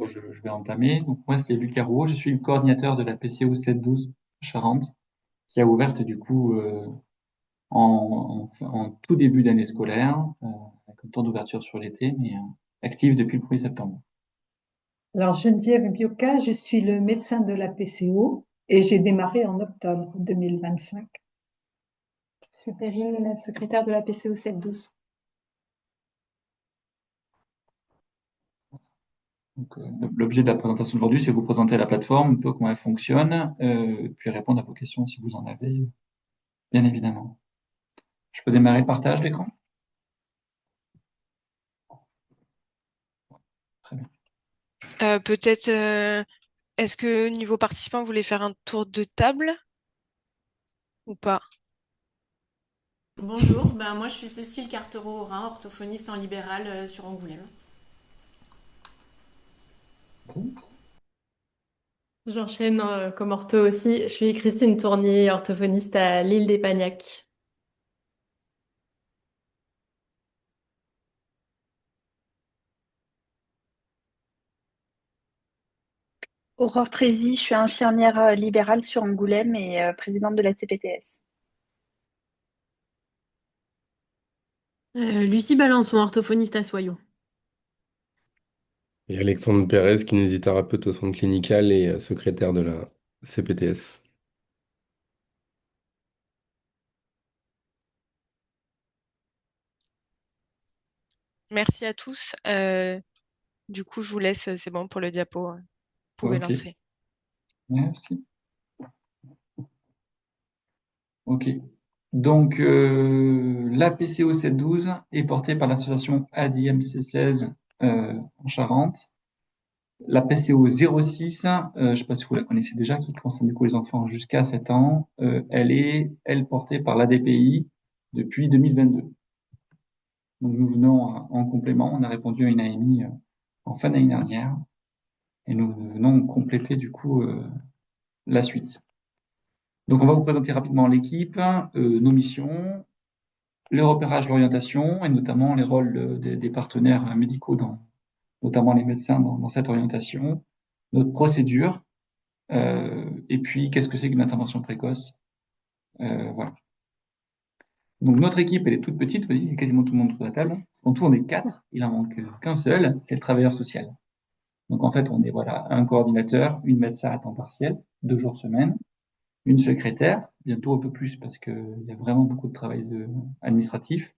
je vais entamer. Donc, moi, c'est Lucas Rouault. Je suis le coordinateur de la PCO 712 Charente, qui a ouverte, du coup, en tout début d'année scolaire, avec un temps d'ouverture sur l'été, mais active depuis le 1er septembre. Alors, Geneviève Bioca, je suis le médecin de la PCO et j'ai démarré en octobre 2025. Je suis Perrine, la secrétaire de la PCO 712. Donc, l'objet de la présentation d'aujourd'hui, c'est vous présenter la plateforme, un peu comment elle fonctionne, puis répondre à vos questions si vous en avez, bien évidemment. Je peux démarrer le partage d'écran? Très bien. Peut-être, est-ce que niveau participant, vous voulez faire un tour de table ou pas? Bonjour, moi je suis Cécile Cartereau-Aurin, orthophoniste en libéral sur Angoulême. J'enchaîne comme ortho aussi. Je suis Christine Tournier, orthophoniste à l'île des Pagnacs. Aurore Trézy, je suis infirmière libérale sur Angoulême et présidente de la CPTS. Lucie Balançon, orthophoniste à Soyons. Et Alexandre Pérez, kinésithérapeute au centre clinical et secrétaire de la CPTS. Merci à tous. Du coup, je vous laisse, c'est bon pour le diapo. Vous pouvez Ok, lancer. merci. Ok. Donc, la PCO 712 est portée par l'association ADMC 16 en Charente. La PCO 06, je ne sais pas si vous la connaissez déjà, qui concerne du coup les enfants jusqu'à 7 ans, elle, portée par l'ADPI depuis 2022. Donc, nous venons en complément. On a répondu à une AMI en fin d'année dernière et nous venons compléter du coup la suite. Donc, on va vous présenter rapidement l'équipe, nos missions, le repérage, l'orientation et notamment les rôles des partenaires médicaux, notamment les médecins dans cette orientation, notre procédure, et puis qu'est-ce que c'est qu'une intervention précoce. Voilà. Donc notre équipe, elle est toute petite, vous voyez, il y a quasiment tout le monde autour de la table. En tout, on est quatre, il en manque qu'un seul, c'est le travailleur social. Donc en fait, on est voilà un coordinateur, une médecin à temps partiel, 2 jours semaine, une secrétaire, bientôt un peu plus parce qu'il y a vraiment beaucoup de travail administratif,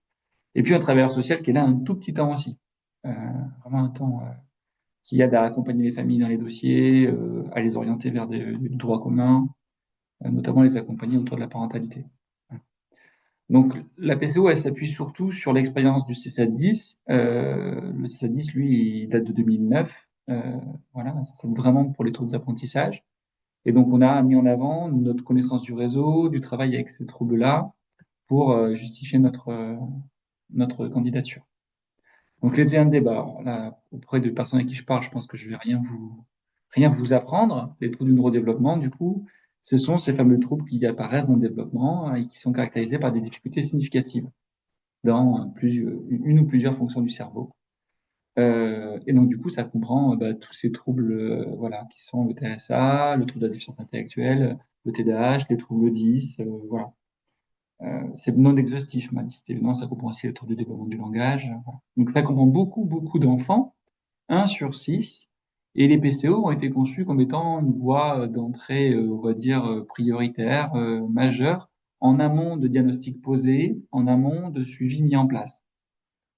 et puis un travailleur social qui est là un tout petit temps aussi, euh, vraiment un temps qui aide à accompagner les familles dans les dossiers, à les orienter vers du droit commun, notamment les accompagner autour de la parentalité. Donc la PCO, elle s'appuie surtout sur l'expérience du C710. Le C710, lui, il date de 2009. Voilà, ça c'est vraiment pour les troubles d'apprentissage. Et donc on a mis en avant notre connaissance du réseau, du travail avec ces troubles-là, pour justifier notre candidature. Donc les TND, bah, là, auprès de personnes à qui je parle, je pense que je vais rien vous apprendre. Les troubles du neurodéveloppement, du coup, ce sont ces fameux troubles qui apparaissent dans le développement et qui sont caractérisés par des difficultés significatives dans une ou plusieurs fonctions du cerveau. Et donc, du coup, ça comprend bah, tous ces troubles voilà, qui sont le TSA, le trouble de la déficience intellectuelle, le TDAH, les troubles 10, voilà. C'est non exhaustif, ma liste. Évidemment, ça comprend aussi les troubles du développement du langage. Voilà. Donc, ça comprend beaucoup d'enfants, 1 sur 6. Et les PCO ont été conçus comme étant une voie d'entrée, on va dire, prioritaire, majeure, en amont de diagnostic posé, en amont de suivi mis en place.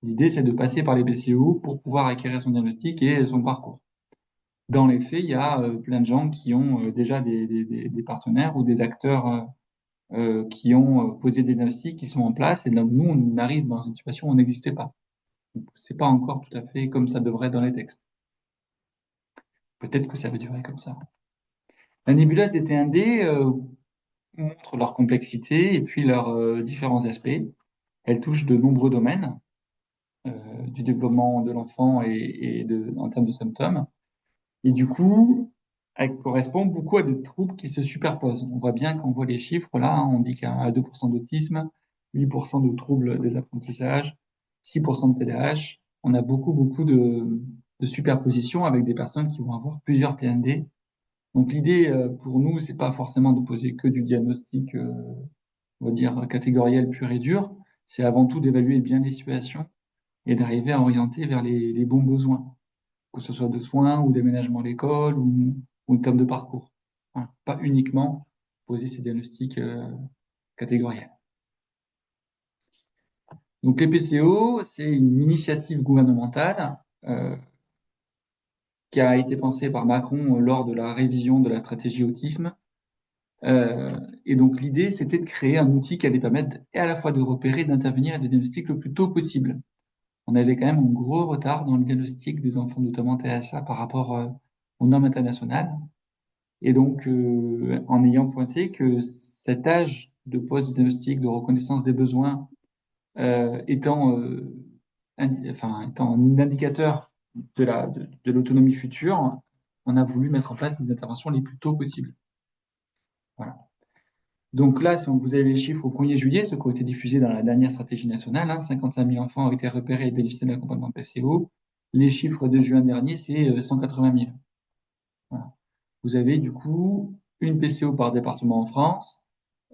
L'idée, c'est de passer par les PCO pour pouvoir acquérir son diagnostic et son parcours. Dans les faits, il y a plein de gens qui ont déjà des partenaires ou des acteurs qui ont posé des diagnostics, qui sont en place, et donc nous, on arrive dans une situation où on n'existait pas. C'est pas encore tout à fait comme ça devrait être dans les textes. Peut-être que ça va durer comme ça. La nébuleuse des TND montre leur complexité et puis leurs différents aspects. Elle touche de nombreux domaines du développement de l'enfant en termes de symptômes. Et du coup, elle correspond beaucoup à des troubles qui se superposent. On voit bien quand on voit les chiffres, là, hein, on dit qu'il y a 2% d'autisme, 8% de troubles des apprentissages, 6% de TDAH. On a beaucoup de superposition avec des personnes qui vont avoir plusieurs TND. Donc l'idée pour nous, c'est pas forcément de poser que du diagnostic, on va dire catégoriel pur et dur. C'est avant tout d'évaluer bien les situations et d'arriver à orienter vers les bons besoins, que ce soit de soins ou d'aménagement à l'école ou de termes de parcours. Voilà. Pas uniquement poser ces diagnostics catégoriels. Donc les PCO, c'est une initiative gouvernementale qui a été pensée par Macron lors de la révision de la stratégie autisme. Et donc l'idée, c'était de créer un outil qui allait permettre à la fois de repérer, d'intervenir et de diagnostiquer le plus tôt possible. On avait quand même un gros retard dans le diagnostic des enfants, notamment TSA, par rapport aux normes internationales. Et donc, en ayant pointé que cet âge de post-diagnostic, de reconnaissance des besoins, étant un indicateur de l'autonomie future, on a voulu mettre en place des interventions les plus tôt possibles. Voilà. Donc là, si vous avez les chiffres au 1er juillet, ceux qui ont été diffusés dans la dernière stratégie nationale, 55 000 enfants ont été repérés et bénéficié d'un accompagnement PCO. Les chiffres de juin dernier, c'est 180 000. Voilà. Vous avez du coup une PCO par département en France,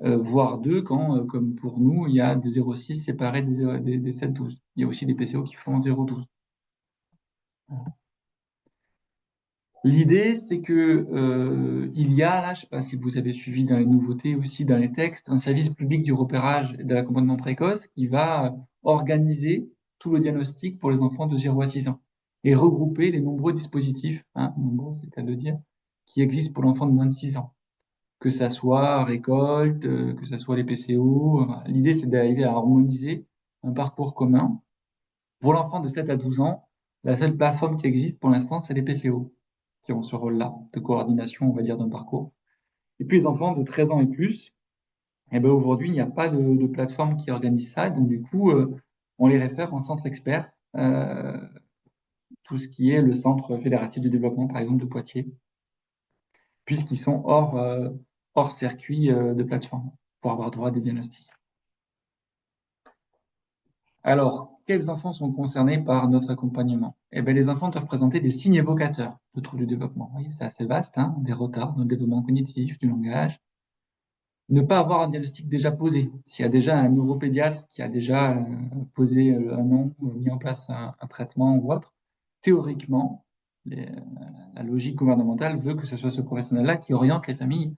voire deux quand, comme pour nous, il y a des 0,6 séparés des 7-12. Il y a aussi des PCO qui font 0,12. Voilà. L'idée, c'est que il y a, là, je ne sais pas si vous avez suivi dans les nouveautés aussi, dans les textes, un service public du repérage et de l'accompagnement précoce qui va organiser tout le diagnostic pour les enfants de 0 à 6 ans et regrouper les nombreux dispositifs, nombreux, c'est le cas de le dire, qui existent pour l'enfant de moins de 6 ans. Que ça soit récolte, que ça soit les PCO. L'idée, c'est d'arriver à harmoniser un parcours commun. Pour l'enfant de 7 à 12 ans, la seule plateforme qui existe pour l'instant, c'est les PCO, qui ont ce rôle-là de coordination, on va dire, d'un parcours. Et puis les enfants de 13 ans et plus, eh ben aujourd'hui, il n'y a pas de plateforme qui organise ça. Donc du coup, on les réfère en centre expert, tout ce qui est le centre fédératif de développement, par exemple, de Poitiers, puisqu'ils sont hors circuit de plateforme pour avoir droit à des diagnostics. Alors, quels enfants sont concernés par notre accompagnement? Eh bien, les enfants doivent présenter des signes évocateurs de troubles du développement. Vous voyez, c'est assez vaste, des retards dans le développement cognitif, du langage. Ne pas avoir un diagnostic déjà posé. S'il y a déjà un neuropédiatre qui a déjà posé un nom, mis en place un traitement ou autre, théoriquement, la logique gouvernementale veut que ce soit ce professionnel-là qui oriente les familles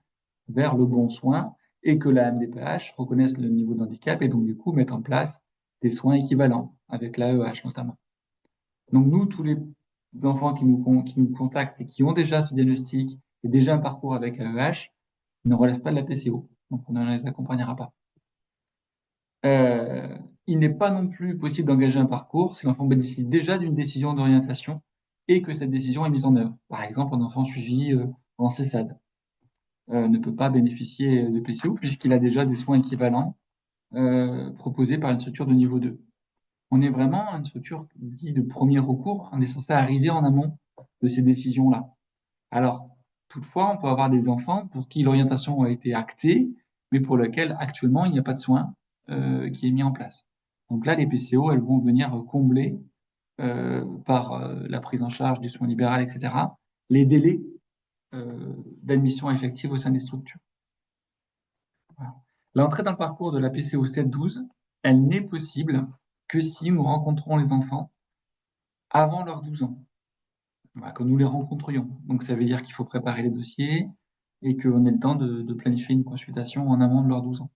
vers le bon soin et que la MDPH reconnaisse le niveau de handicap et donc du coup mettre en place des soins équivalents avec l'AEH notamment. Donc nous, tous les enfants qui nous contactent et qui ont déjà ce diagnostic et déjà un parcours avec AEH ne relèvent pas de la PCO, donc on ne les accompagnera pas. Il n'est pas non plus possible d'engager un parcours si l'enfant bénéficie déjà d'une décision d'orientation et que cette décision est mise en œuvre. Par exemple, un enfant suivi en CESAD ne peut pas bénéficier de PCO puisqu'il a déjà des soins équivalents proposés par une structure de niveau 2. On est vraiment une structure dite de premier recours. On est censé arriver en amont de ces décisions-là. Alors, toutefois, on peut avoir des enfants pour qui l'orientation a été actée, mais pour lesquels actuellement il n'y a pas de soin qui est mis en place. Donc là, les PCO, elles vont venir combler par la prise en charge du soin libéral, etc., les délais d'admission effective au sein des structures. Voilà. L'entrée dans le parcours de la PCO 7-12, elle n'est possible que si nous rencontrons les enfants avant leurs 12 ans, que nous les rencontrions. Donc ça veut dire qu'il faut préparer les dossiers et qu'on ait le temps de planifier une consultation en amont de leurs 12 ans.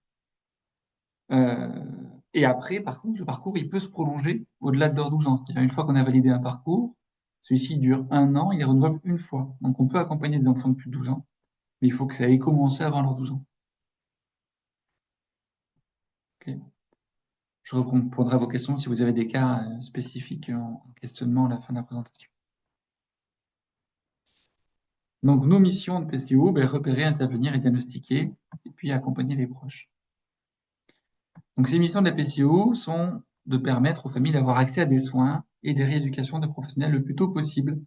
Et après, par contre, le parcours, il peut se prolonger au-delà de leurs 12 ans. C'est-à-dire, une fois qu'on a validé un parcours, celui-ci dure 1 an, il est renouvelable une fois. Donc on peut accompagner des enfants de plus de 12 ans, mais il faut que ça ait commencé avant leurs 12 ans. Okay. Je répondrai à vos questions si vous avez des cas spécifiques en questionnement à la fin de la présentation. Donc, nos missions de PCO, repérer, intervenir et diagnostiquer, et puis accompagner les proches. Donc, ces missions de la PCO sont de permettre aux familles d'avoir accès à des soins et des rééducations de professionnels le plus tôt possible,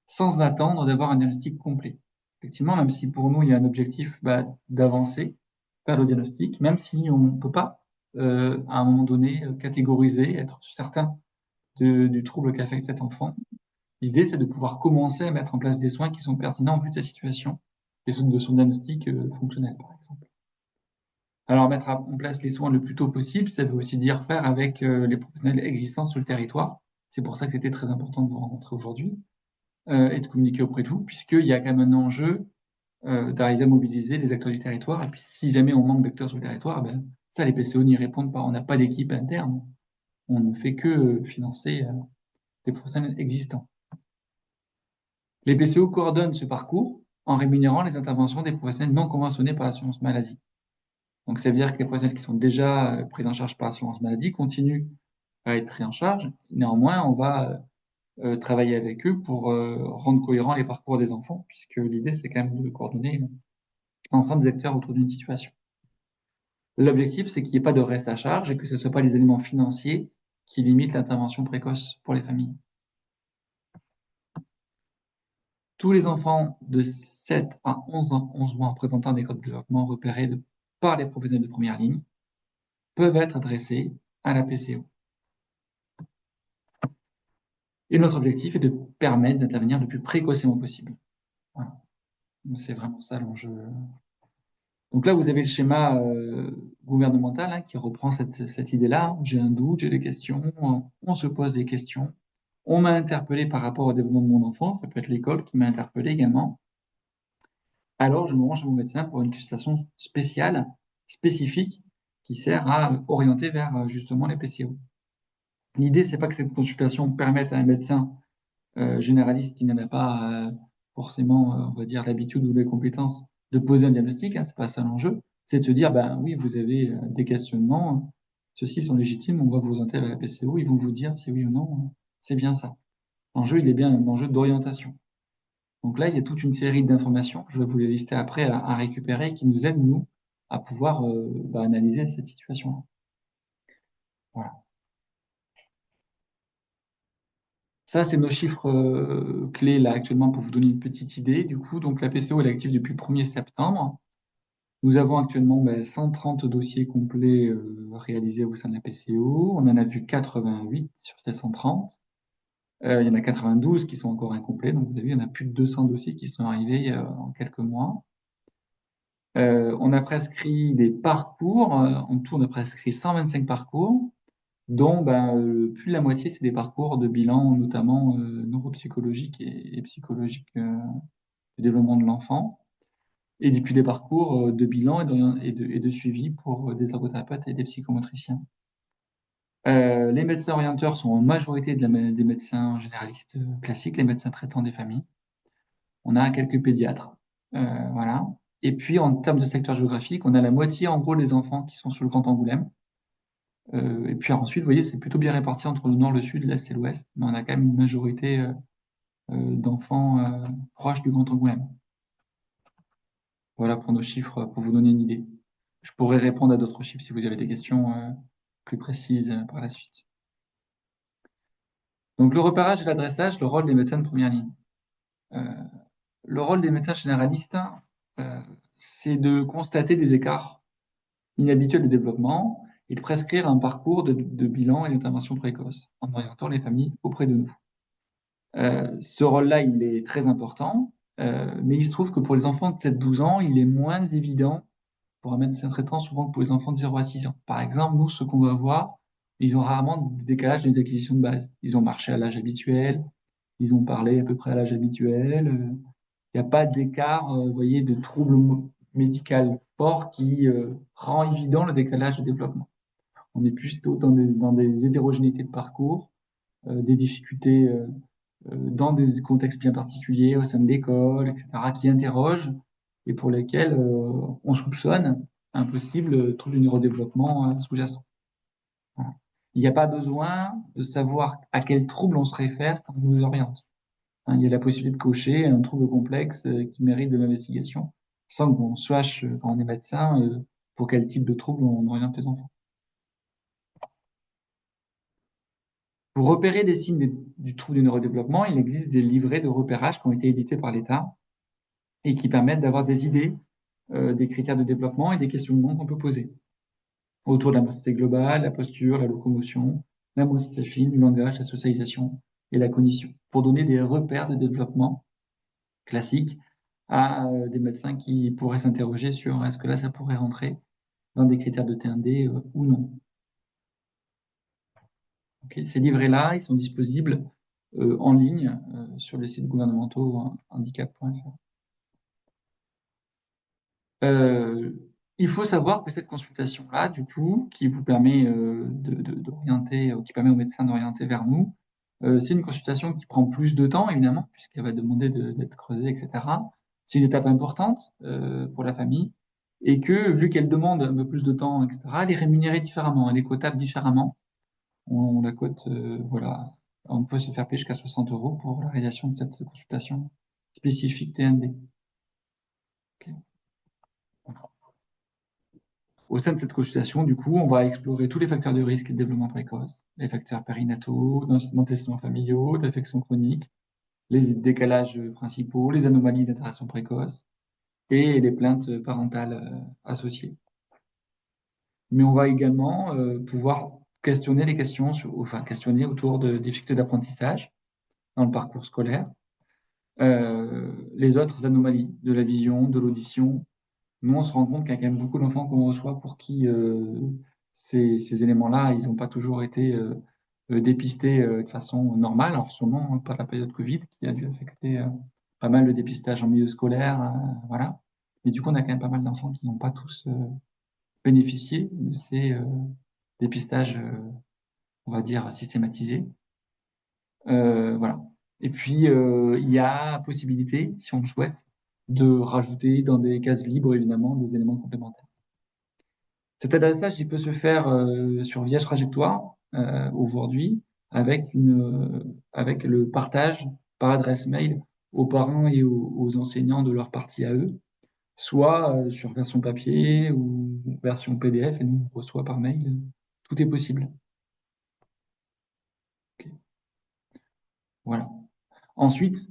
sans attendre d'avoir un diagnostic complet. Effectivement, même si pour nous, il y a un objectif d'avancer vers le diagnostic, même si on ne peut pas, à un moment donné, catégoriser, être certain du trouble qu'affecte cet enfant, L'idée, c'est de pouvoir commencer à mettre en place des soins qui sont pertinents en vue de sa situation et de son diagnostic fonctionnel, par exemple. Alors, mettre en place les soins le plus tôt possible, ça veut aussi dire faire avec les professionnels existants sur le territoire. C'est pour ça que c'était très important de vous rencontrer aujourd'hui et de communiquer auprès de vous, puisqu'il y a quand même un enjeu d'arriver à mobiliser les acteurs du territoire. Et puis, si jamais on manque d'acteurs sur le territoire, ben, ça, les PCO n'y répondent pas. On n'a pas d'équipe interne. On ne fait que financer des professionnels existants. Les PCO coordonnent ce parcours en rémunérant les interventions des professionnels non conventionnés par l'assurance maladie. Donc, ça veut dire que les professionnels qui sont déjà pris en charge par l'assurance maladie continuent à être pris en charge. Néanmoins, on va travailler avec eux pour rendre cohérent les parcours des enfants, puisque l'idée, c'est quand même de coordonner l'ensemble des acteurs autour d'une situation. L'objectif, c'est qu'il n'y ait pas de reste à charge et que ce ne soit pas les éléments financiers qui limitent l'intervention précoce pour les familles. Tous les enfants de 7 à 11 ans, 11 mois présentant des codes de développement repérés par les professionnels de première ligne peuvent être adressés à la PCO. Et notre objectif est de permettre d'intervenir le plus précocement possible. Voilà. C'est vraiment ça l'enjeu. Donc là, vous avez le schéma gouvernemental qui reprend cette idée-là. J'ai un doute, j'ai des questions, on se pose des questions. On m'a interpellé par rapport au développement de mon enfant, ça peut être l'école qui m'a interpellé également. Alors, je me rends chez mon médecin pour une consultation spéciale, spécifique, qui sert à orienter vers justement les PCO. L'idée, c'est pas que cette consultation permette à un médecin généraliste qui n'en a pas forcément, on va dire, l'habitude ou les compétences de poser un diagnostic, c'est pas ça l'enjeu, c'est de se dire, ben oui, vous avez des questionnements, ceux-ci sont légitimes, on va vous orienter vers la PCO, ils vont vous dire si oui ou non, c'est bien ça. L'enjeu, il est bien un enjeu d'orientation. Donc là, il y a toute une série d'informations, je vais vous les lister après à récupérer, qui nous aident, nous, à pouvoir analyser cette situation-là. Voilà. Ça, c'est nos chiffres clés là actuellement pour vous donner une petite idée. Du coup, donc la PCO elle est active depuis le 1er septembre. Nous avons actuellement 130 dossiers complets réalisés au sein de la PCO. On en a vu 88 sur ces 130. Il y en a 92 qui sont encore incomplets. Donc vous avez vu, il y en a plus de 200 dossiers qui sont arrivés en quelques mois. On a prescrit des parcours. En tout, on a prescrit 125 parcours, dont plus de la moitié, c'est des parcours de bilan, notamment neuropsychologiques et psychologiques du développement de l'enfant, et puis des parcours de bilan et de suivi pour des ergothérapeutes et des psychomotriciens. Les médecins orienteurs sont en majorité des médecins généralistes classiques, les médecins traitants des familles. On a quelques pédiatres. Voilà. Et puis, en termes de secteur géographique, on a la moitié, en gros, des enfants qui sont sur le Grand Angoulême. Et puis ensuite, vous voyez, c'est plutôt bien réparti entre le nord, le sud, l'est et l'ouest, mais on a quand même une majorité d'enfants proches du Grand Angoulême. Voilà pour nos chiffres, pour vous donner une idée. Je pourrais répondre à d'autres chiffres si vous avez des questions plus précises par la suite. Donc le repérage et l'adressage, le rôle des médecins de première ligne. Le rôle des médecins généralistes, c'est de constater des écarts inhabituels de développement et de prescrire un parcours de bilan et d'intervention précoce en orientant les familles auprès de nous. Ce rôle-là, il est très important, mais il se trouve que pour les enfants de 7-12 ans, il est moins évident pour un médecin traitant souvent que pour les enfants de 0 à 6 ans. Par exemple, nous, ce qu'on va voir, ils ont rarement des décalages des acquisitions de base. Ils ont marché à l'âge habituel, ils ont parlé à peu près à l'âge habituel. Il n'y a pas d'écart, vous voyez, de trouble médical fort qui rend évident le décalage de développement. On est plutôt dans des hétérogénéités de parcours, des difficultés dans des contextes bien particuliers au sein de l'école, etc., qui interrogent et pour lesquels on soupçonne un possible trouble du neurodéveloppement sous-jacent. Voilà. Il n'y a pas besoin de savoir à quel trouble on se réfère quand on nous oriente. Il y a la possibilité de cocher un trouble complexe qui mérite de l'investigation, sans qu'on sache, quand on est médecin, pour quel type de trouble on oriente les enfants. Pour repérer des signes du trouble du neurodéveloppement, il existe des livrets de repérage qui ont été édités par l'État et qui permettent d'avoir des idées des critères de développement et des questionnements qu'on peut poser autour de la motricité globale, la posture, la locomotion, la motricité fine, le langage, la socialisation et la cognition, pour donner des repères de développement classiques à des médecins qui pourraient s'interroger sur est-ce que là, ça pourrait rentrer dans des critères de TND ou non. Okay. Ces livrets-là, ils sont disponibles en ligne sur les sites gouvernementaux handicap.fr. Il faut savoir que cette consultation-là, du coup, qui vous permet d'orienter, qui permet au médecin d'orienter vers nous, c'est une consultation qui prend plus de temps, évidemment, puisqu'elle va demander d'être creusée, etc. C'est une étape importante pour la famille, et que, vu qu'elle demande un peu plus de temps, etc., elle est rémunérée différemment, elle est cotable différemment. On la cote, voilà, on peut se faire payer jusqu'à 60 € pour la réalisation de cette consultation spécifique TND. Okay. Voilà. Au sein de cette consultation, du coup, on va explorer tous les facteurs de risque et de développement précoce, les facteurs périnataux, d'antécédents familiaux, d'affections chroniques, les décalages principaux, les anomalies d'interaction précoce et les plaintes parentales associées. Mais on va également pouvoir questionner les questions, questionner autour de difficultés d'apprentissage dans le parcours scolaire, les autres anomalies de la vision, de l'audition. Nous, on se rend compte qu'il y a quand même beaucoup d'enfants qu'on reçoit pour qui ces éléments-là, ils n'ont pas toujours été dépistés de façon normale. Alors, sûrement pas la période Covid qui a dû affecter pas mal le dépistage en milieu scolaire, voilà. Mais du coup, on a quand même pas mal d'enfants qui n'ont pas tous bénéficié de ces dépistages, on va dire, systématisés. Voilà. Et puis, il y a possibilité, si on le souhaite, de rajouter dans des cases libres, évidemment, des éléments complémentaires. Cet adressage, il peut se faire sur Viage Trajectoire aujourd'hui avec le partage par adresse mail aux parents et aux enseignants de leur partie à eux, soit sur version papier ou version PDF, et nous on reçoit par mail. Tout est possible. Okay. Voilà. Ensuite,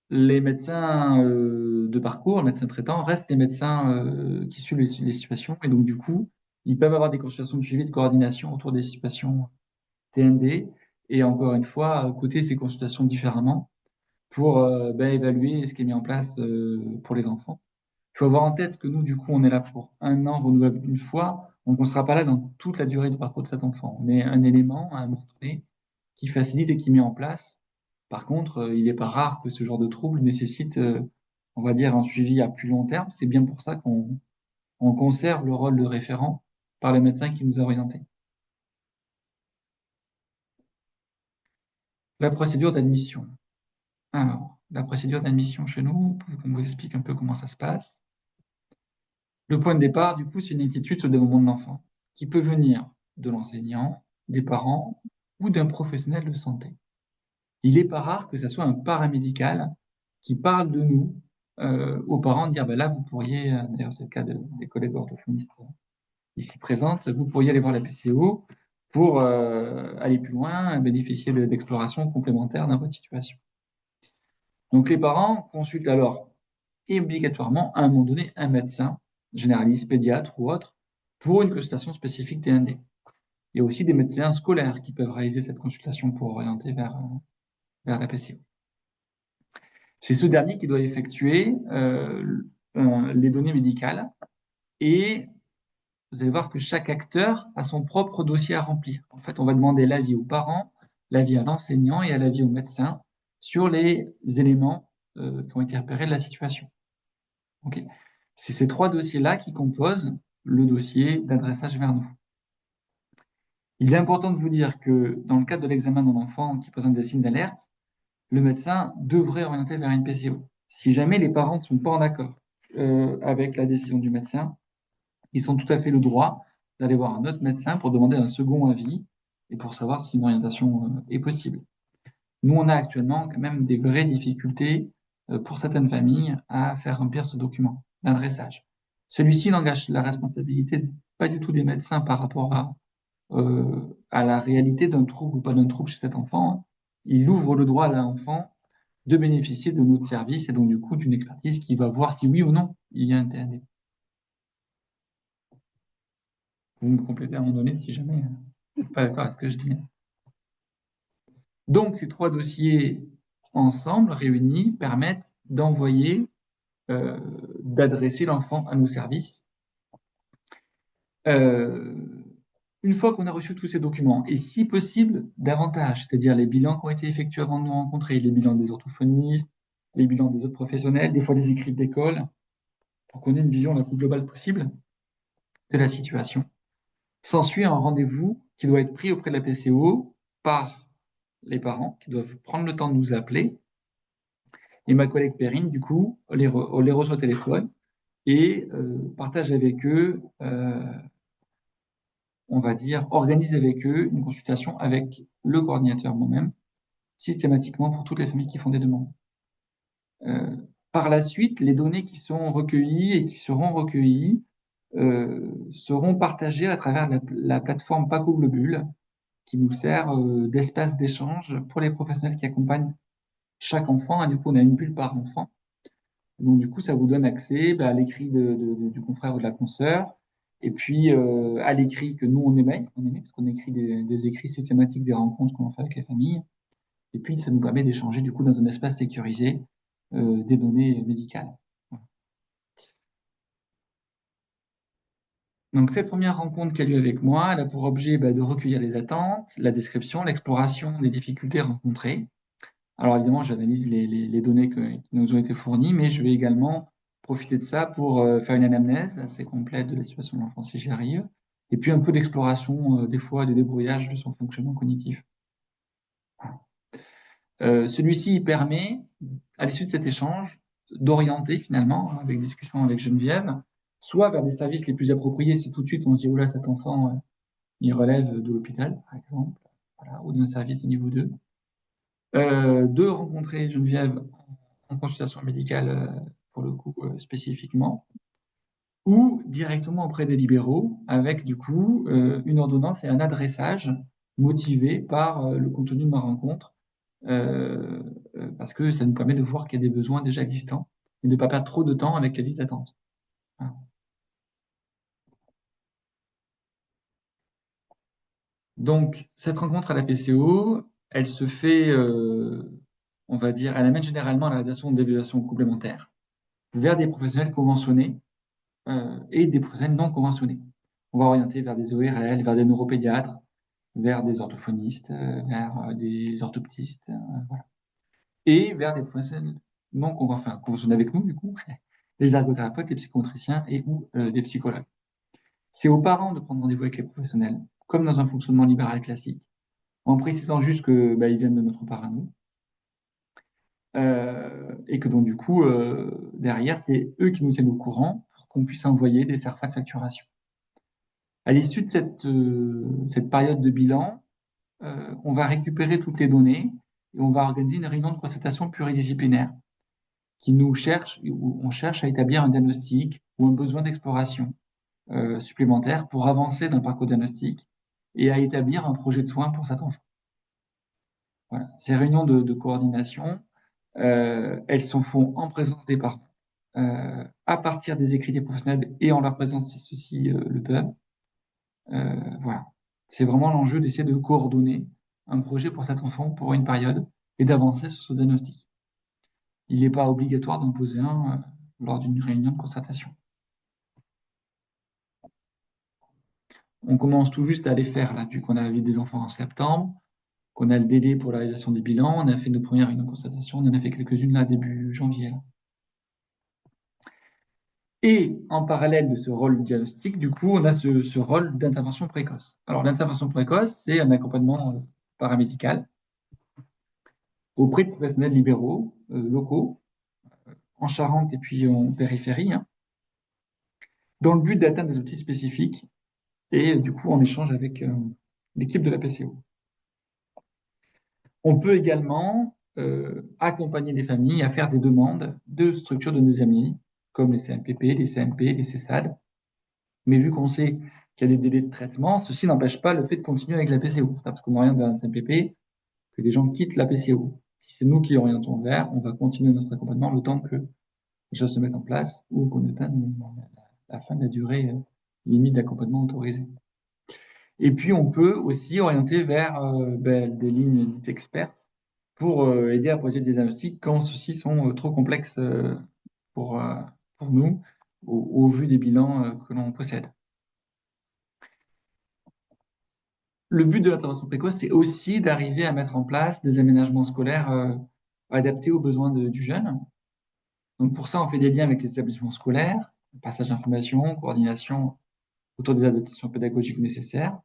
les médecins de parcours, médecins traitants, restent les médecins qui suivent les situations. Et donc, du coup, ils peuvent avoir des consultations de suivi de coordination autour des situations TND. Et encore une fois, coter ces consultations différemment pour évaluer ce qui est mis en place pour les enfants. Il faut avoir en tête que nous, du coup, on est là pour 1 an renouvelable une fois. Donc, on ne sera pas là dans toute la durée du parcours de cet enfant. On est un élément, à un moment donné, qui facilite et qui met en place. Par contre, il n'est pas rare que ce genre de trouble nécessite, on va dire, un suivi à plus long terme. C'est bien pour ça qu'on conserve le rôle de référent par le médecin qui nous a orientés. La procédure d'admission. Alors, la procédure d'admission chez nous, pour qu'on vous explique un peu comment ça se passe. Le point de départ, du coup, c'est une inquiétude sur le développement de l'enfant, qui peut venir de l'enseignant, des parents ou d'un professionnel de santé. Il n'est pas rare que ce soit un paramédical qui parle de nous aux parents, dire ben là, vous pourriez, d'ailleurs c'est le cas des collègues orthophonistes ici présentes, vous pourriez aller voir la PCO pour aller plus loin, bénéficier d'explorations complémentaires dans votre situation. Donc les parents consultent alors obligatoirement à un moment donné un médecin, généraliste, pédiatre ou autre, pour une consultation spécifique TND. Il y a aussi des médecins scolaires qui peuvent réaliser cette consultation pour orienter vers la PCO. C'est ce dernier qui doit effectuer les données médicales et vous allez voir que chaque acteur a son propre dossier à remplir. En fait, on va demander l'avis aux parents, l'avis à l'enseignant et à l'avis au médecin sur les éléments qui ont été repérés de la situation. Okay. C'est ces 3 dossiers-là qui composent le dossier d'adressage vers nous. Il est important de vous dire que dans le cadre de l'examen d'un enfant qui présente des signes d'alerte, le médecin devrait orienter vers une PCO. Si jamais les parents ne sont pas en accord avec la décision du médecin, ils ont tout à fait le droit d'aller voir un autre médecin pour demander un second avis et pour savoir si une orientation est possible. Nous, on a actuellement quand même des vraies difficultés pour certaines familles à faire remplir ce document d'adressage. Celui-ci n'engage la responsabilité pas du tout des médecins par rapport à la réalité d'un trouble ou pas d'un trouble chez cet enfant. Il ouvre le droit à l'enfant de bénéficier de notre service et donc du coup d'une expertise qui va voir si oui ou non il y a un TND. Vous me complétez à un moment donné si jamais vous n'êtes pas d'accord avec ce que je dis. Donc, ces trois dossiers ensemble, réunis, permettent d'adresser l'enfant à nos services. Une fois qu'on a reçu tous ces documents, et si possible, davantage, c'est-à-dire les bilans qui ont été effectués avant de nous rencontrer, les bilans des orthophonistes, les bilans des autres professionnels, des fois des écrits d'école, pour qu'on ait une vision la plus globale possible de la situation. S'ensuit un rendez-vous qui doit être pris auprès de la PCO par les parents, qui doivent prendre le temps de nous appeler. Et ma collègue Perrine, du coup, les reçoit au téléphone et partage avec eux, on va dire, organise avec eux une consultation avec le coordinateur moi-même, systématiquement pour toutes les familles qui font des demandes. Par la suite, les données qui sont recueillies et qui seront recueillies seront partagées à travers la plateforme Paco Globule, qui nous sert d'espace d'échange pour les professionnels qui accompagnent chaque enfant. Et du coup, on a une bulle par enfant. Donc, du coup, ça vous donne accès à l'écrit du confrère ou de la consoeur, et puis à l'écrit que nous, on émet parce qu'on écrit des écrits systématiques des rencontres qu'on fait avec les familles. Et puis, ça nous permet d'échanger, du coup, dans un espace sécurisé, des données médicales. Voilà. Donc, cette première rencontre qui a lieu avec moi, elle a pour objet de recueillir les attentes, la description, l'exploration des difficultés rencontrées. Alors évidemment, j'analyse les données qui nous ont été fournies, mais je vais également profiter de ça pour faire une anamnèse assez complète de la situation de l'enfant si j'y arrive, et puis un peu d'exploration, des fois, de débrouillage de son fonctionnement cognitif. Voilà. Celui-ci permet, à l'issue de cet échange, d'orienter finalement, avec discussion avec Geneviève, soit vers des services les plus appropriés, si tout de suite on se dit, oula, cet enfant, il relève de l'hôpital, par exemple, voilà, ou d'un service de niveau 2. De rencontrer Geneviève en consultation médicale, pour le coup, spécifiquement, ou directement auprès des libéraux, avec du coup une ordonnance et un adressage motivé par le contenu de ma rencontre, parce que ça nous permet de voir qu'il y a des besoins déjà existants et de ne pas perdre trop de temps avec la liste d'attente. Voilà. Donc, cette rencontre à la PCO, elle se fait, on va dire, elle amène généralement à la réalisation d'évaluations complémentaires vers des professionnels conventionnés et des professionnels non conventionnés. On va orienter vers des ORL, vers des neuropédiatres, vers des orthophonistes, vers des orthoptistes, voilà. Et vers des professionnels non conventionnés avec nous, du coup, les ergothérapeutes, les psychomotriciens et ou des psychologues. C'est aux parents de prendre rendez-vous avec les professionnels, comme dans un fonctionnement libéral classique, en précisant juste que ils viennent de notre part à nous. Et que donc du coup, derrière, c'est eux qui nous tiennent au courant pour qu'on puisse envoyer des certificats de facturation. À l'issue de cette période de bilan, on va récupérer toutes les données et on va organiser une réunion de concertation pluridisciplinaire où on cherche à établir un diagnostic ou un besoin d'exploration supplémentaire pour avancer dans le parcours diagnostique et à établir un projet de soins pour cet enfant. Voilà. Ces réunions de coordination, elles se font en présence des parents, à partir des écrits des professionnels et en leur présence si ceux-ci le peuvent. Voilà. C'est vraiment l'enjeu d'essayer de coordonner un projet pour cet enfant pour une période et d'avancer sur ce diagnostic. Il n'est pas obligatoire d'en poser un lors d'une réunion de concertation. On commence tout juste à les faire, là, vu qu'on a vu des enfants en septembre, qu'on a le délai pour la réalisation des bilans, on a fait nos premières réunions de concertation, on en a fait quelques-unes là, début janvier. Là. Et en parallèle de ce rôle diagnostique, du coup, on a ce rôle d'intervention précoce. Alors, l'intervention précoce, c'est un accompagnement paramédical auprès de professionnels libéraux, locaux, en Charente et puis en périphérie, hein, dans le but d'atteindre des outils spécifiques et du coup en échange avec l'équipe de la PCO. On peut également accompagner des familles à faire des demandes de structures de deuxième ligne, comme les CMPP, les CMP, les CESAD. Mais vu qu'on sait qu'il y a des délais de traitement, ceci n'empêche pas le fait de continuer avec la PCO. C'est pas parce qu'on oriente vers un CMPP que les gens quittent la PCO. Si c'est nous qui orientons vers, on va continuer notre accompagnement le temps que les choses se mettent en place ou qu'on atteigne la fin de la durée limite d'accompagnement autorisé. Et puis, on peut aussi orienter vers des lignes dites expertes pour aider à poser des diagnostics quand ceux-ci sont trop complexes pour, euh, pour nous, au vu des bilans que l'on possède. Le but de l'intervention précoce, c'est aussi d'arriver à mettre en place des aménagements scolaires adaptés aux besoins du jeune. Donc pour ça, on fait des liens avec les établissements scolaires, passage d'informations, coordination autour des adaptations pédagogiques nécessaires.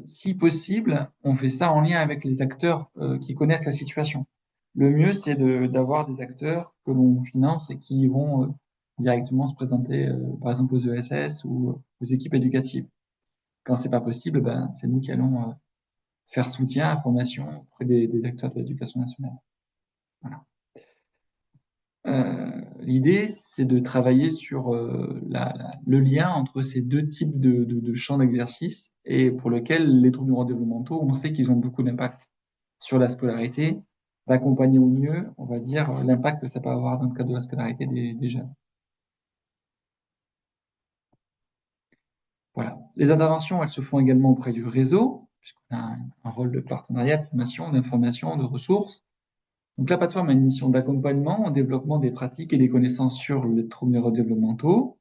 Si possible, on fait ça en lien avec les acteurs qui connaissent la situation. Le mieux, c'est d'avoir des acteurs que l'on finance et qui vont directement se présenter, par exemple, aux ESS ou aux équipes éducatives. Quand c'est pas possible, ben, c'est nous qui allons faire soutien, information auprès des acteurs de l'éducation nationale. Voilà. L'idée, c'est de travailler sur le lien entre ces deux types de champs d'exercice et pour lequel les troubles neurodéveloppementaux, on sait qu'ils ont beaucoup d'impact sur la scolarité, d'accompagner au mieux, on va dire, l'impact que ça peut avoir dans le cadre de la scolarité des jeunes. Voilà. Les interventions, elles se font également auprès du réseau, puisqu'on a un rôle de partenariat, de formation, d'information, de ressources. Donc la plateforme a une mission d'accompagnement au développement des pratiques et des connaissances sur les troubles neurodéveloppementaux.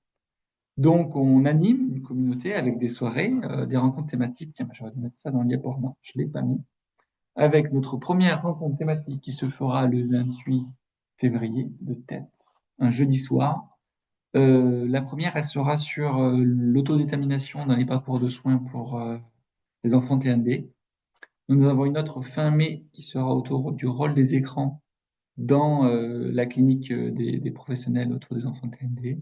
Donc on anime une communauté avec des soirées, des rencontres thématiques. Tiens, j'aurais dû mettre ça dans le diaporama, je ne l'ai pas mis. Avec notre première rencontre thématique qui se fera le 28 février de tête, un jeudi soir. La première, elle sera sur l'autodétermination dans les parcours de soins pour les enfants TND. Nous avons une autre fin mai qui sera autour du rôle des écrans dans la clinique des professionnels autour des enfants TND.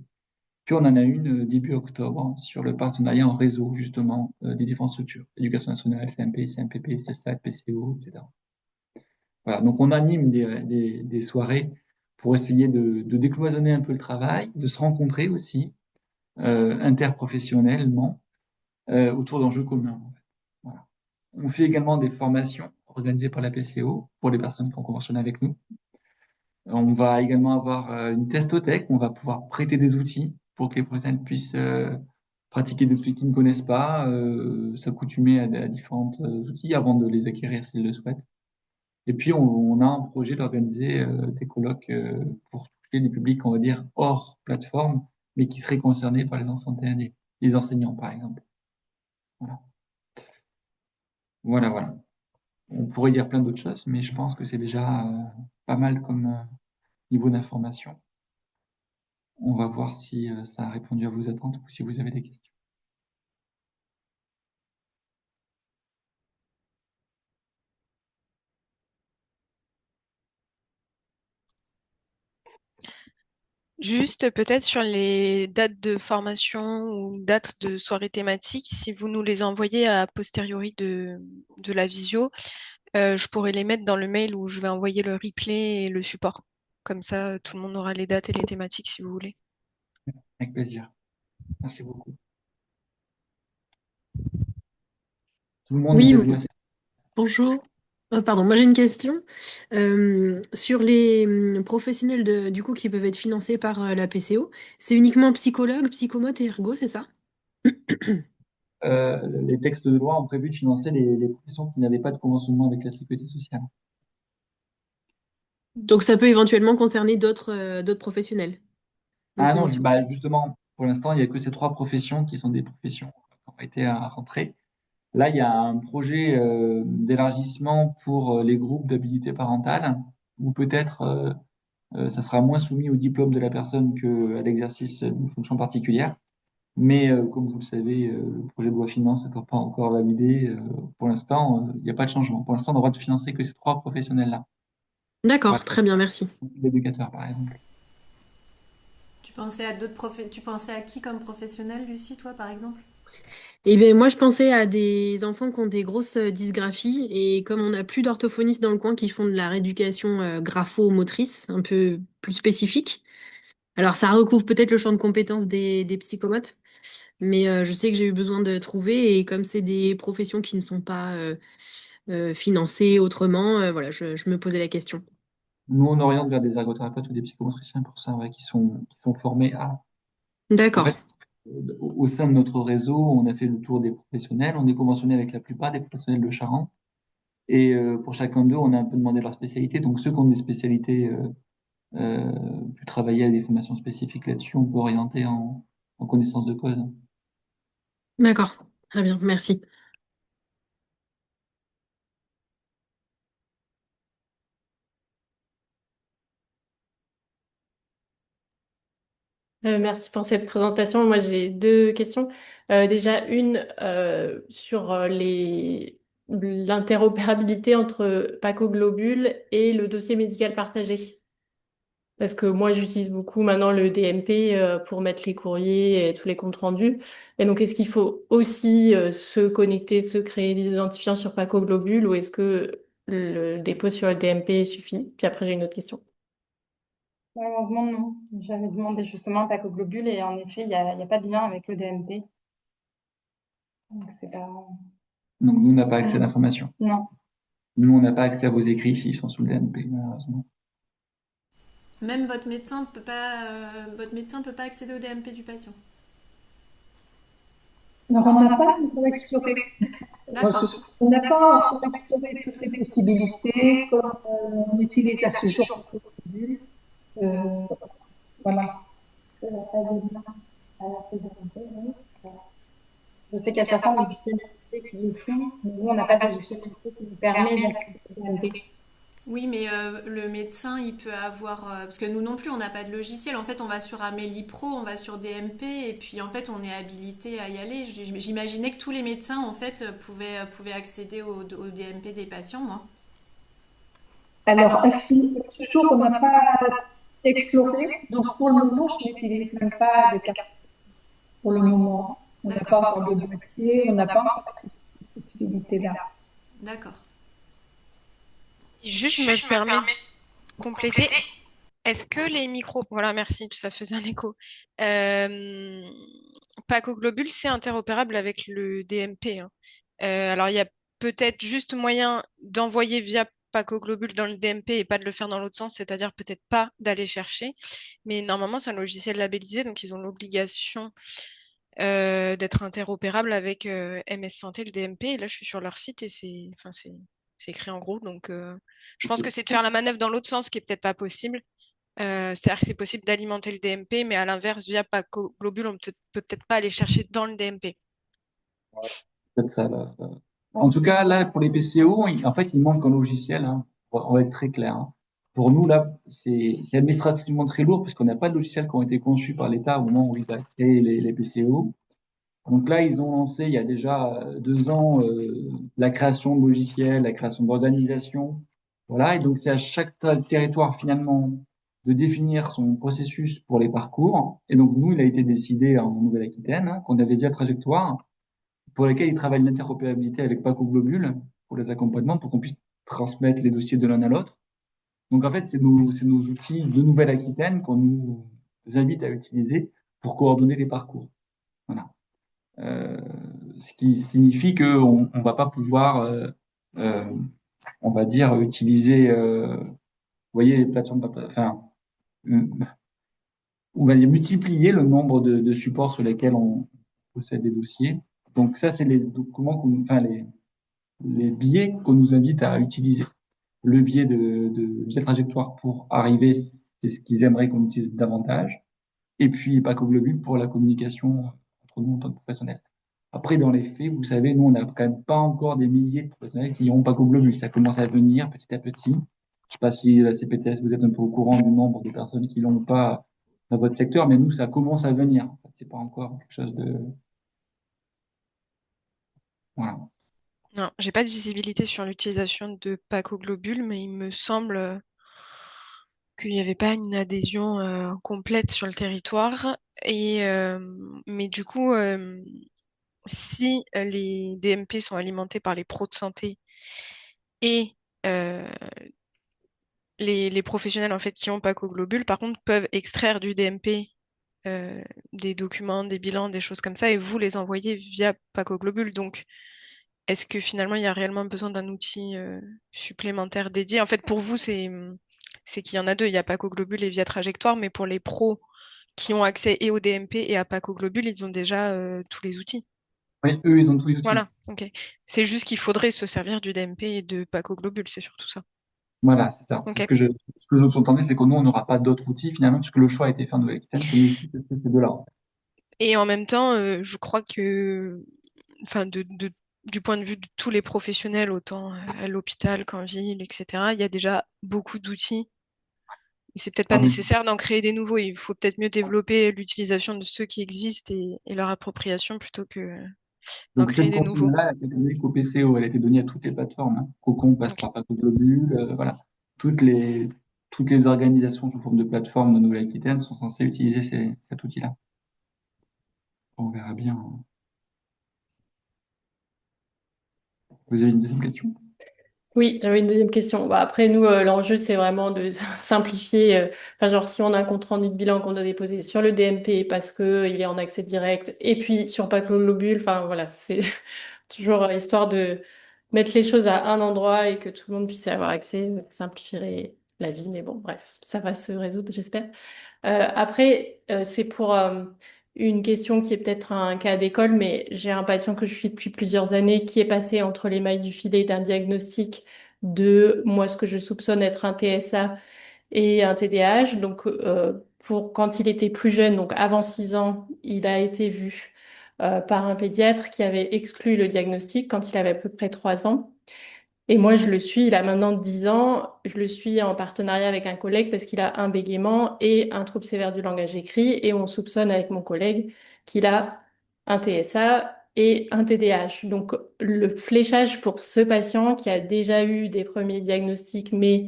Puis on en a une début octobre sur le partenariat en réseau, justement, des différentes structures, éducation nationale, CMP, CMPP, CESAC, PCO, etc. Voilà, donc on anime des soirées pour essayer de décloisonner un peu le travail, de se rencontrer aussi interprofessionnellement autour d'enjeux communs. En fait. Voilà. On fait également des formations organisées par la PCO pour les personnes qui sont conventionnées avec nous. On va également avoir une testothèque, on va pouvoir prêter des outils pour que les professionnels puissent pratiquer des outils qu'ils ne connaissent pas, s'accoutumer à différents outils avant de les acquérir s'ils le souhaitent. Et puis, on a un projet d'organiser des colloques pour toucher des publics, on va dire, hors plateforme, mais qui seraient concernés par les enfants de TND, les enseignants, par exemple. Voilà. Voilà, voilà. On pourrait dire plein d'autres choses, mais je pense que c'est déjà pas mal comme niveau d'information. On va voir si ça a répondu à vos attentes ou si vous avez des questions. Juste peut-être sur les dates de formation ou dates de soirée thématique, si vous nous les envoyez a posteriori de la visio, je pourrais les mettre dans le mail où je vais envoyer le replay et le support. Comme ça, tout le monde aura les dates et les thématiques si vous voulez. Avec plaisir. Merci beaucoup. Tout le monde Oui, est venu assez. bonjour. Pardon, moi j'ai une question. Sur les professionnels du coup qui peuvent être financés par la PCO, c'est uniquement psychologue, psychomote et ergo, c'est ça? Les textes de loi ont prévu de financer les professions qui n'avaient pas de conventionnement avec la sécurité sociale. Donc ça peut éventuellement concerner d'autres professionnels non Ah non, conventionnés. bah justement, pour l'instant, il n'y a que ces trois professions qui sont des professions qui ont été à rentrer. Là, il y a un projet d'élargissement pour les groupes d'habilité parentale, où peut-être ça sera moins soumis au diplôme de la personne qu'à l'exercice d'une fonction particulière. Mais comme vous le savez, le projet de loi finance n'étant pas encore validé, pour l'instant, il n'y a pas de changement. Pour l'instant, on a le droit de financer que ces trois professionnels-là. Voilà, D'accord, très bien, merci. l'éducateur, par exemple. Tu pensais à qui comme professionnel, Lucie, toi, par exemple? Et bien, moi, je pensais à des enfants qui ont des grosses dysgraphies et comme on n'a plus d'orthophonistes dans le coin qui font de la rééducation grapho-motrice un peu plus spécifique. Alors, ça recouvre peut-être le champ de compétences des psychomotes, mais je sais que j'ai eu besoin de trouver et comme c'est des professions qui ne sont pas financées autrement, voilà, je me posais la question. Nous, on oriente vers des ergothérapeutes ou des psychomotriciens pour ça, ouais, qui sont formés à. En D'accord. fait, Au sein de notre réseau, on a fait le tour des professionnels, on est conventionné avec la plupart des professionnels de Charente. Et pour chacun d'eux, on a un peu demandé leur spécialité. Donc ceux qui ont des spécialités, pu travailler à des formations spécifiques là-dessus, on peut orienter en connaissance de cause. D'accord, très bien, merci. Merci pour cette présentation. Moi, j'ai deux questions. Déjà, une sur l'interopérabilité entre Paco Globule et le dossier médical partagé. Parce que moi, j'utilise beaucoup maintenant le DMP pour mettre les courriers et tous les comptes rendus. Et donc, est-ce qu'il faut aussi se connecter, se créer des identifiants sur Paco Globule ou est-ce que le dépôt sur le DMP suffit? Puis après, j'ai une autre question. Malheureusement, non. J'avais demandé justement un pack au globule et en effet, il y a pas de lien avec le DMP. Donc, c'est pas. Donc nous, on n'a pas accès à l'information. Non. Nous, on n'a pas accès à vos écrits s'ils sont sous le DNP, malheureusement. Même votre médecin peut pas accéder au DMP du patient. Donc, on n'a pas encore exploré. D'accord. On n'a pas encore exploré toutes les possibilités, comme on utilise à ce jour le module. Voilà. Je sais qu'il y a certains logiciels qui le font, mais nous, on n'a pas de logiciel qui nous permet d'accéder au DMP. Oui, mais le médecin, il peut avoir... parce que nous non plus, on n'a pas de logiciel. En fait, on va sur Amélie Pro, on va sur DMP, et puis en fait, on est habilité à y aller. J'imaginais que tous les médecins, en fait, pouvaient accéder au DMP des patients, moi. Alors, à ce jour, on n'a pas exploré. Donc, pour le moment, je n'utilise même pas de carte. Pour le moment, on n'a pas D'accord. encore de boîtier, on n'a pas encore cette possibilité-là. D'accord. Juste, je me permets de compléter. Est-ce que les micros... Voilà, merci, ça faisait un écho. Paco Globule, c'est interopérable avec le DMP, hein. Alors, il y a peut-être juste moyen d'envoyer via Paco Globule dans le DMP et pas de le faire dans l'autre sens, c'est-à-dire peut-être pas d'aller chercher. Mais normalement, c'est un logiciel labellisé, donc ils ont l'obligation d'être interopérable avec MS Santé, le DMP. Et là, je suis sur leur site et c'est écrit en gros. Donc, je pense que c'est de faire la manœuvre dans l'autre sens qui est peut-être pas possible. C'est-à-dire que c'est possible d'alimenter le DMP, mais à l'inverse, via Paco Globule, on peut peut-être pas aller chercher dans le DMP. Peut-être ça, là. En tout cas, là, pour les PCO, en fait, il manque un logiciel, hein. On va être très clair, hein. Pour nous, là, c'est administrativement très lourd puisqu'on n'a pas de logiciels qui ont été conçus par l'État au moment où il a créé les PCO. Donc là, ils ont lancé il y a déjà 2 ans la création de logiciels, la création d'organisations. Voilà, et donc c'est à chaque territoire finalement de définir son processus pour les parcours. Et donc nous, il a été décidé en Nouvelle-Aquitaine, hein, qu'on avait déjà trajectoire pour lesquels ils travaillent l'interopérabilité avec Paco Globule pour les accompagnements, pour qu'on puisse transmettre les dossiers de l'un à l'autre. Donc en fait, c'est nos outils de Nouvelle-Aquitaine qu'on nous invite à utiliser pour coordonner les parcours. Voilà. Euh, Ce qui signifie qu'on ne va pas pouvoir, euh, on va dire, utiliser, vous voyez, les plateformes, enfin, on va multiplier le nombre de supports sur lesquels on possède des dossiers. Donc ça, c'est les documents, enfin les biais qu'on nous invite à utiliser. Le biais de via trajectoire pour arriver, c'est ce qu'ils aimeraient qu'on utilise davantage. Et puis Paco Globule pour la communication entre nous en tant que professionnels. Après, dans les faits, vous savez, nous, on n'a quand même pas encore des milliers de professionnels qui ont Paco Globule. Ça commence à venir petit à petit. Je ne sais pas si la CPTS, vous êtes un peu au courant du nombre de personnes qui l'ont pas dans votre secteur, mais nous, ça commence à venir. En fait, c'est pas encore quelque chose de... Voilà. Non, j'ai pas de visibilité sur l'utilisation de Paco Globule, mais il me semble qu'il n'y avait pas une adhésion complète sur le territoire. Mais du coup, si les DMP sont alimentés par les pros de santé et euh, les professionnels en fait qui ont Paco Globule, par contre, peuvent extraire du DMP des documents, des bilans, des choses comme ça, et vous les envoyer via Paco Globule. Donc, est-ce que finalement il y a réellement besoin d'un outil supplémentaire dédié? En fait, pour vous, c'est qu'il y en a deux. Il y a Paco Globule et Via Trajectoire, mais pour les pros qui ont accès et au DMP et à Pacoglobule, ils ont déjà tous les outils. Oui, eux, ils ont tous les outils. Voilà, ok. C'est juste qu'il faudrait se servir du DMP et de Pacoglobule, c'est surtout ça. Voilà, c'est ça. Ok. Ce que je sous-entendais, c'est que nous, on n'aura pas d'autres outils, finalement, puisque le choix a été fait en Nouvelle-Aquitaine, que nous aussi tester ces deux-là. Et en même temps, je crois que, enfin, du point de vue de tous les professionnels, autant à l'hôpital qu'en ville, etc., il y a déjà beaucoup d'outils. Et c'est peut-être pas Ah oui. nécessaire d'en créer des nouveaux. Il faut peut-être mieux développer l'utilisation de ceux qui existent et leur appropriation plutôt que d'en Donc, créer cette des nouveaux. consigne-là, elle a été donnée qu'au PCO, elle a été donnée à toutes les plateformes. Hein. Cocon passe Ok. par Pacoglobule, voilà. Toutes les, toutes les organisations sous forme de plateforme de Nouvelle-Aquitaine sont censées utiliser cet outil-là. On verra bien. Vous avez une deuxième question? Oui, j'avais une deuxième question. Bah, après, nous, l'enjeu, c'est vraiment de simplifier. Enfin, genre, si on a un compte rendu de bilan qu'on doit déposer sur le DMP parce que il est en accès direct, et puis sur Paco-Globule, enfin, voilà, c'est toujours histoire de mettre les choses à un endroit et que tout le monde puisse y avoir accès, simplifierait la vie. Mais bon, bref, ça va se résoudre, j'espère. Après, c'est pour une question qui est peut-être un cas d'école, mais j'ai un patient que je suis depuis plusieurs années qui est passé entre les mailles du filet d'un diagnostic de moi ce que je soupçonne être un TSA et un TDAH. Donc, pour quand il était plus jeune, donc avant 6 ans, il a été vu par un pédiatre qui avait exclu le diagnostic quand il avait à peu près 3 ans. Et moi, je le suis, il a maintenant 10 ans, je le suis en partenariat avec un collègue parce qu'il a un bégaiement et un trouble sévère du langage écrit et on soupçonne avec mon collègue qu'il a un TSA et un TDAH. Donc, le fléchage pour ce patient qui a déjà eu des premiers diagnostics, mais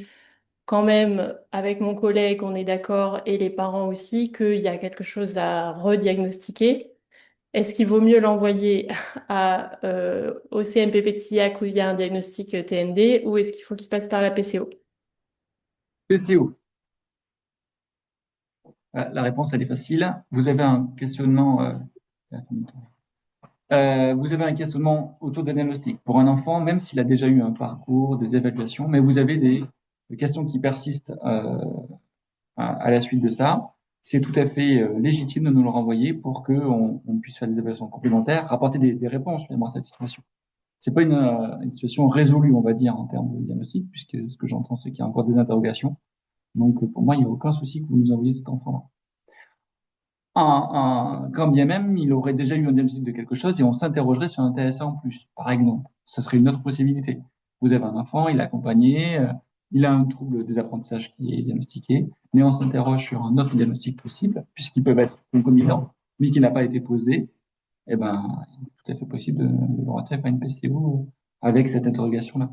quand même, avec mon collègue, on est d'accord et les parents aussi qu'il y a quelque chose à rediagnostiquer. Est-ce qu'il vaut mieux l'envoyer au CMPP de Sillac où il y a un diagnostic TND ou est-ce qu'il faut qu'il passe par la PCO? PCO. La réponse, elle est facile. Vous avez un questionnement. Vous avez un questionnement autour des diagnostics. Pour un enfant, même s'il a déjà eu un parcours, des évaluations, mais vous avez des questions qui persistent à la suite de ça, c'est tout à fait légitime de nous le renvoyer pour qu'on puisse faire des évaluations complémentaires, rapporter des réponses finalement à cette situation. C'est pas une situation résolue, on va dire, en termes de diagnostic, puisque ce que j'entends, c'est qu'il y a encore des interrogations. Donc, pour moi, il n'y a aucun souci que vous nous envoyiez cet enfant-là. Quand bien même il aurait déjà eu un diagnostic de quelque chose et on s'interrogerait sur un TSA en plus, par exemple. Ce serait une autre possibilité. Vous avez un enfant, il est accompagné, il a un trouble des apprentissages qui est diagnostiqué, mais on s'interroge sur un autre diagnostic possible, puisqu'ils peuvent être concomitants, mais qui n'a pas été posé. Eh ben, il est tout à fait possible de le retirer par une PCO avec cette interrogation-là.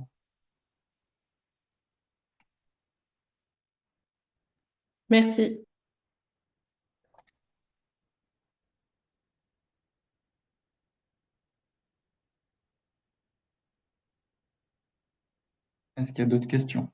Merci. Est-ce qu'il y a d'autres questions?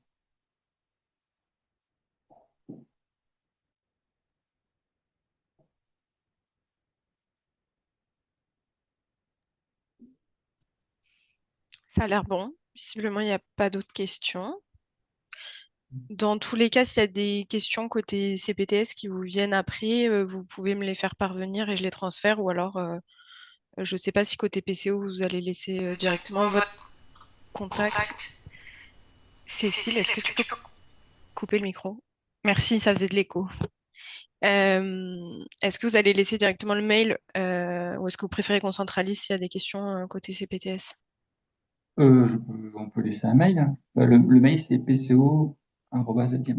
Ça a l'air bon. Visiblement, il n'y a pas d'autres questions. Dans tous les cas, s'il y a des questions côté CPTS qui vous viennent après, vous pouvez me les faire parvenir et je les transfère. Ou alors, je ne sais pas si côté PCO, vous allez laisser directement votre contact. Cécile, est-ce que tu peux couper le micro? Merci, ça faisait de l'écho. Est-ce que vous allez laisser directement le mail ou est-ce que vous préférez qu'on centralise s'il y a des questions côté CPTS? On peut laisser un mail. Hein. Le mail, c'est pco.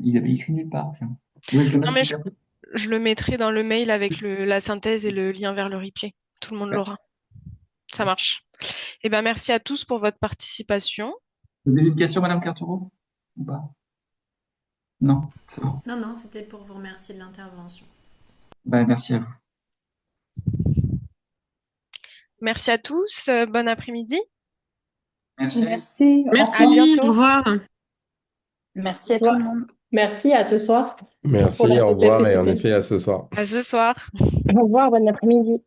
Il avait écrit nulle part, tiens. Oui, je le Non, mets mais tout à fait. je le mettrai dans le mail avec la synthèse et le lien vers le replay. Tout le monde l'aura. Ça marche. Eh bien, merci à tous pour votre participation. Vous avez une question, Madame Cartoureau? Ou pas? Non, c'est bon. Non, non, c'était pour vous remercier de l'intervention. Ben, merci à vous. Merci à tous. Bon après-midi. Merci. Merci. À Merci, bientôt. au revoir. Merci à tout le monde. Merci, à ce soir. Merci, Pour la au revoir et en CPT. effet à ce soir. À ce soir. Au revoir, bon après-midi.